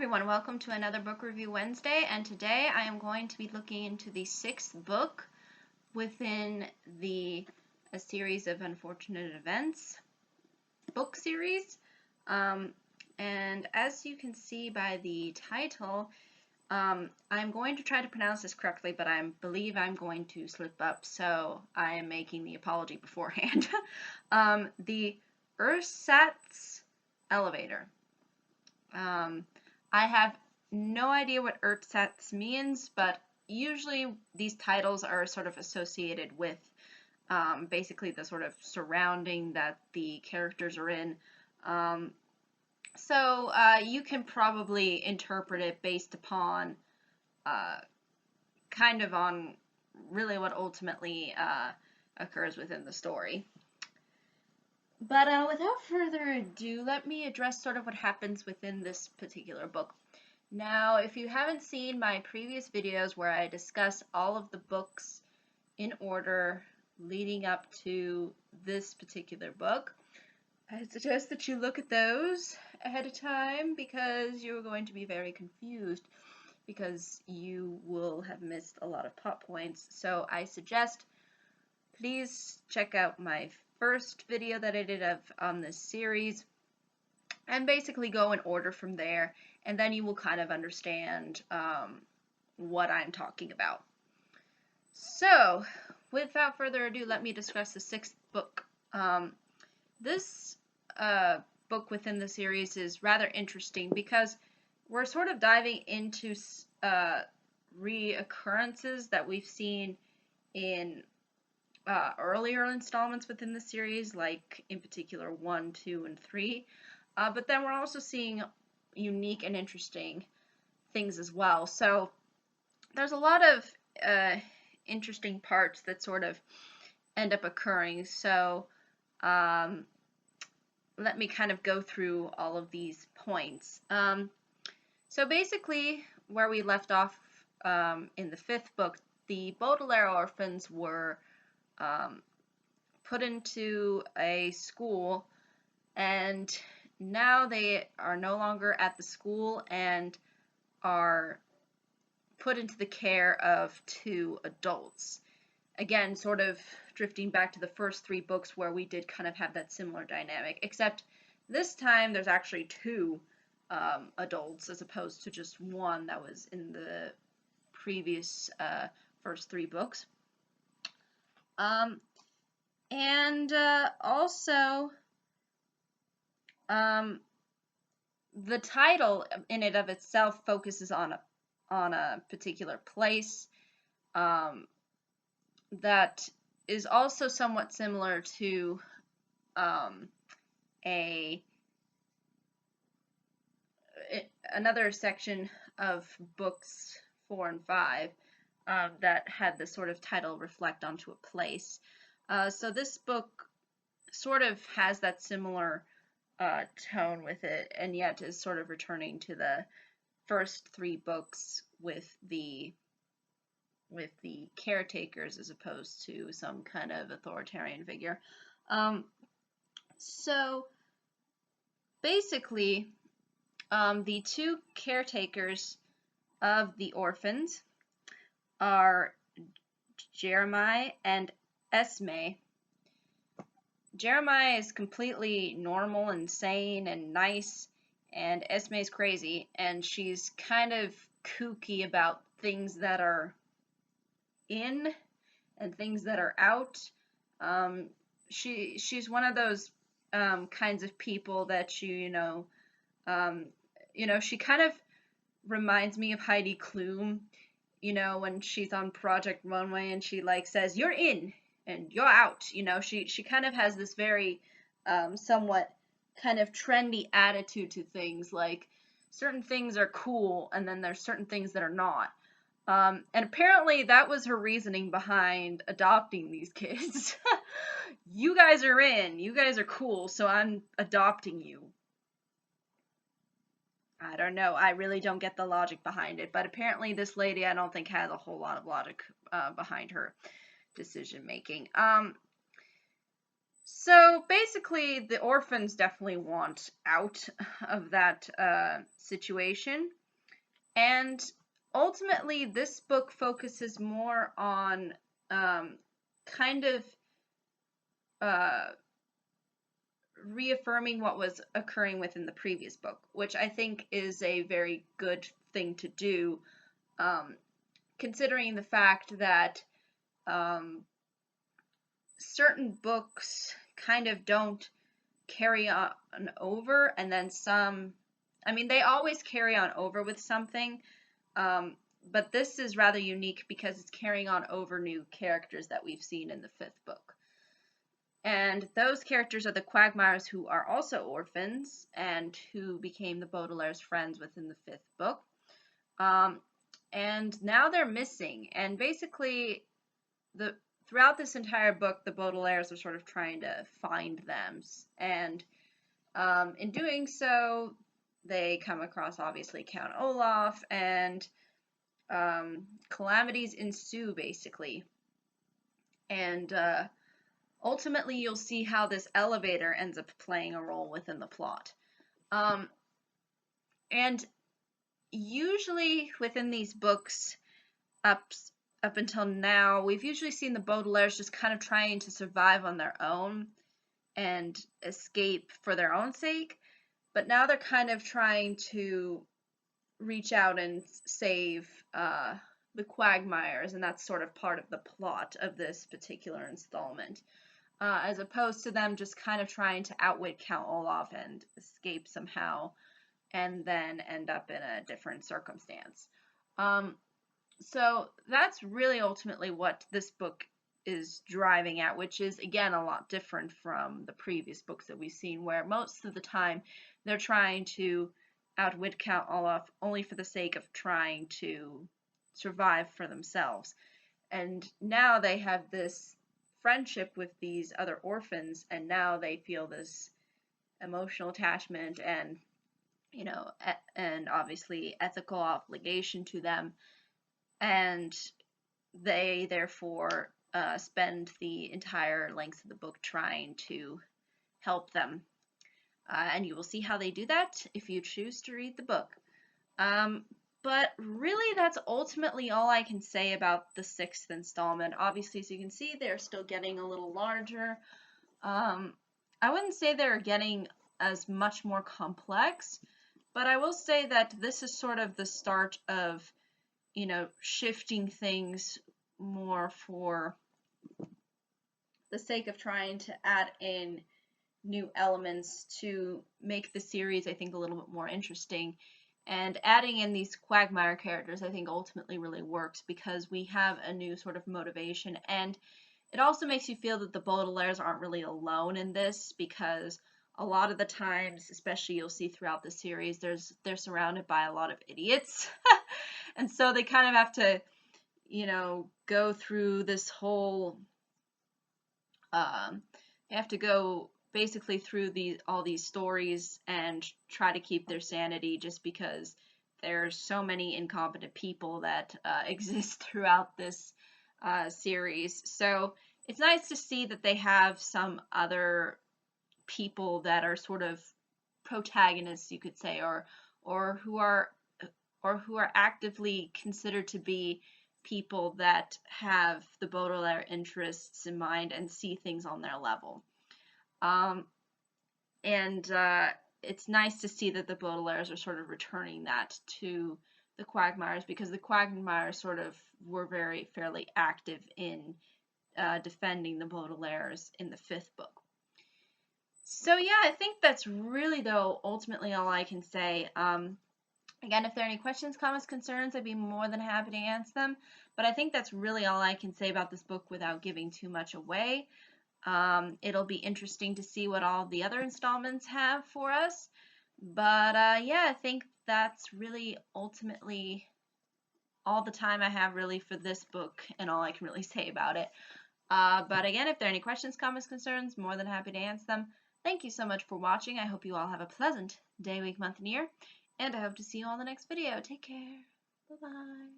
everyone, welcome to another Book Review Wednesday, and today I am going to be looking into the sixth book within A Series of Unfortunate Events book series. And as you can see by the title, I'm going to try to pronounce this correctly, but I believe I'm going to slip up, so I am making the apology beforehand. The Ersatz Elevator. I have no idea what Ersatz means, but usually these titles are sort of associated with basically the sort of surrounding that the characters are in. So you can probably interpret it based upon kind of on really what ultimately occurs within the story. But without further ado, let me address sort of what happens within this particular book. Now, if you haven't seen my previous videos where I discuss all of the books in order leading up to this particular book, I suggest that you look at those ahead of time because you're going to be very confused because you will have missed a lot of plot points. So I suggest please check out my first video that I did on this series and basically go in order from there, and then you will kind of understand what I'm talking about. So without further ado, let me discuss the sixth book. This book within the series is rather interesting because we're sort of diving into reoccurrences that we've seen in earlier installments within the series, like in particular 1, 2, and 3. But then we're also seeing unique and interesting things as well. So there's a lot of interesting parts that sort of end up occurring. So let me kind of go through all of these points. So basically, where we left off in the fifth book, the Baudelaire orphans were put into a school, and now they are no longer at the school and are put into the care of two adults. Again, sort of drifting back to the first three books where we did kind of have that similar dynamic, except this time there's actually two adults as opposed to just one that was in the previous first three books. And also, the title in and of itself focuses on a particular place that is also somewhat similar to another section of books 4 and 5 that had the sort of title reflect onto a place. So this book sort of has that similar tone with it, and yet is sort of returning to the first three books with the caretakers as opposed to some kind of authoritarian figure. So basically, the two caretakers of the orphans are Jeremiah and Esme. Jeremiah is completely normal and sane and nice, and Esme's crazy, and she's kind of kooky about things that are in and things that are out. She's one of those kinds of people that she kind of reminds me of Heidi Klum, when she's on Project Runway and she like says, "You're in and you're out." She kind of has this very somewhat kind of trendy attitude to things, like certain things are cool and then there's certain things that are not. And apparently that was her reasoning behind adopting these kids. You guys are in, you guys are cool, so I'm adopting you. I don't know, I really don't get the logic behind it, but apparently this lady I don't think has a whole lot of logic behind her decision making. So basically, the orphans definitely want out of that situation. And ultimately, this book focuses more on kind of uh, reaffirming what was occurring within the previous book, which I think is a very good thing to do, um, considering the fact that um, certain books kind of don't carry on over, and then some, I mean, they always carry on over with something, um, but this is rather unique because it's carrying on over new characters that we've seen in the fifth book. And those characters are the Quagmires, who are also orphans and who became the Baudelaire's friends within the fifth book. And now they're missing. And basically, throughout this entire book, the Baudelaires are sort of trying to find them. And in doing so, they come across, obviously, Count Olaf, and calamities ensue, basically. And ultimately, you'll see how this elevator ends up playing a role within the plot. And usually within these books, up until now, we've usually seen the Baudelaires just kind of trying to survive on their own and escape for their own sake. But now they're kind of trying to reach out and save the Quagmires, and that's sort of part of the plot of this particular installment. As opposed to them just kind of trying to outwit Count Olaf and escape somehow, and then end up in a different circumstance. So that's really ultimately what this book is driving at, which is, again, a lot different from the previous books that we've seen, where most of the time they're trying to outwit Count Olaf only for the sake of trying to survive for themselves. And now they have this friendship with these other orphans, and now they feel this emotional attachment and, you know, and obviously ethical obligation to them, and they therefore spend the entire length of the book trying to help them. And you will see how they do that if you choose to read the book. But really, that's ultimately all I can say about the sixth installment. Obviously, as you can see, they're still getting a little larger. I wouldn't say they're getting as much more complex, but I will say that this is sort of the start of, you know, shifting things more for the sake of trying to add in new elements to make the series, I think, a little bit more interesting. And adding in these Quagmire characters, I think, ultimately really works because we have a new sort of motivation. And it also makes you feel that the Baudelaires aren't really alone in this, because a lot of the times, especially you'll see throughout the series, they're surrounded by a lot of idiots. And so they kind of have to, you know, go through this whole, they have to go basically through all these stories and try to keep their sanity, just because there's so many incompetent people that exist throughout this series. So it's nice to see that they have some other people that are sort of protagonists, you could say, or who are actively considered to be people that have the Baudelaire interests in mind and see things on their level. And it's nice to see that the Baudelaires are sort of returning that to the Quagmires, because the Quagmires sort of were fairly active in defending the Baudelaires in the fifth book. So yeah, I think that's really, though, ultimately all I can say. Again, if there are any questions, comments, concerns, I'd be more than happy to answer them. But I think that's really all I can say about this book without giving too much away. It'll be interesting to see what all the other installments have for us. But yeah, I think that's really ultimately all the time I have really for this book and all I can really say about it. But again, if there are any questions, comments, concerns, more than happy to answer them. Thank you so much for watching. I hope you all have a pleasant day, week, month, and year. And I hope to see you all in the next video. Take care. Bye-bye.